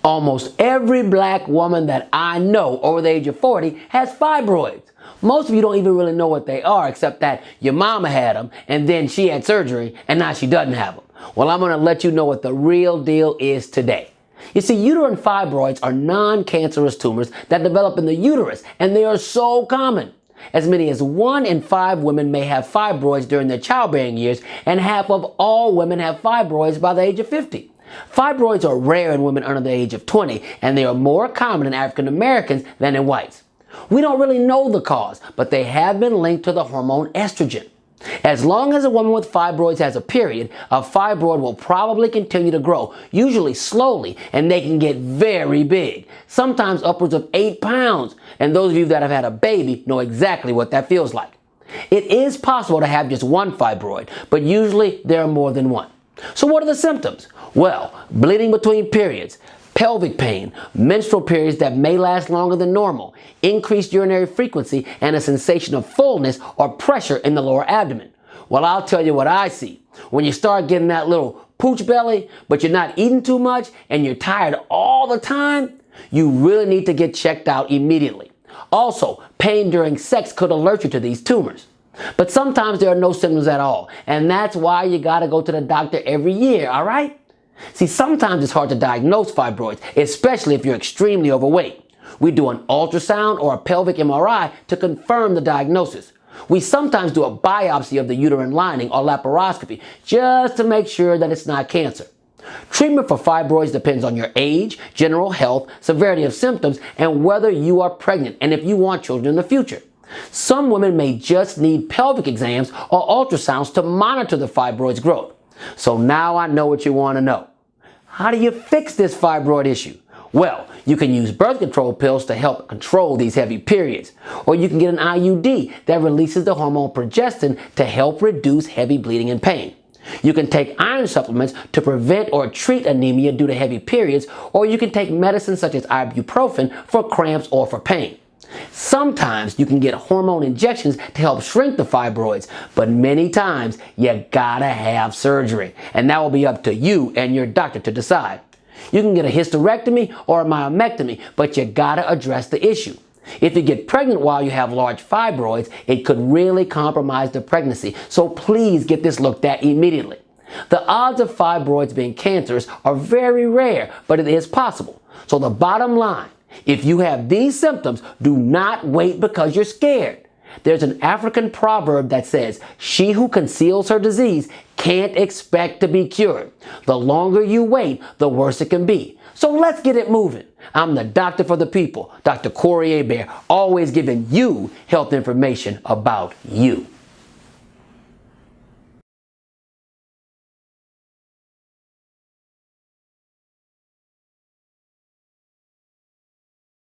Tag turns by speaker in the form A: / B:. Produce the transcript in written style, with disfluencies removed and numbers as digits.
A: Almost every black woman that I know over the age of 40 has fibroids. Most of you don't even really know what they are, except that your mama had them and then she had surgery and now she doesn't have them. Well, I'm going to let you know what the real deal is today. You see, uterine fibroids are non-cancerous tumors that develop in the uterus, and they are so common. As many as 1 in 5 women may have fibroids during their childbearing years, and half of all women have fibroids by the age of 50. Fibroids are rare in women under the age of 20, and they are more common in African Americans than in whites. We don't really know the cause, but they have been linked to the hormone estrogen. As long as a woman with fibroids has a period, a fibroid will probably continue to grow, usually slowly, and they can get very big, sometimes upwards of 8 pounds. And those of you that have had a baby know exactly what that feels like. It is possible to have just one fibroid, but usually there are more than one. So what are the symptoms? Well, bleeding between periods, pelvic pain, menstrual periods that may last longer than normal, increased urinary frequency, and a sensation of fullness or pressure in the lower abdomen. Well, I'll tell you what I see. When you start getting that little pooch belly, but you're not eating too much and you're tired all the time, you really need to get checked out immediately. Also, pain during sex could alert you to these tumors. But sometimes there are no symptoms at all, and that's why you gotta go to the doctor every year, all right? See, sometimes it's hard to diagnose fibroids, especially if you're extremely overweight. We do an ultrasound or a pelvic MRI to confirm the diagnosis. We sometimes do a biopsy of the uterine lining or laparoscopy just to make sure that it's not cancer. Treatment for fibroids depends on your age, general health, severity of symptoms, and whether you are pregnant and if you want children in the future. Some women may just need pelvic exams or ultrasounds to monitor the fibroid's growth. So now I know what you want to know. How do you fix this fibroid issue? Well, you can use birth control pills to help control these heavy periods. Or you can get an IUD that releases the hormone progestin to help reduce heavy bleeding and pain. You can take iron supplements to prevent or treat anemia due to heavy periods, or you can take medicines such as ibuprofen for cramps or for pain. Sometimes you can get hormone injections to help shrink the fibroids, but many times you gotta have surgery, and that will be up to you and your doctor to decide. You can get a hysterectomy or a myomectomy, but you gotta address the issue. If you get pregnant while you have large fibroids, it could really compromise the pregnancy, so please get this looked at immediately. The odds of fibroids being cancerous are very rare, but it is possible. So the bottom line, if you have these symptoms, do not wait because you're scared. There's an African proverb that says, "She who conceals her disease can't expect to be cured." The longer you wait, the worse it can be. So let's get it moving. I'm the doctor for the people, Dr. Corey Hebert, always giving you health information about you.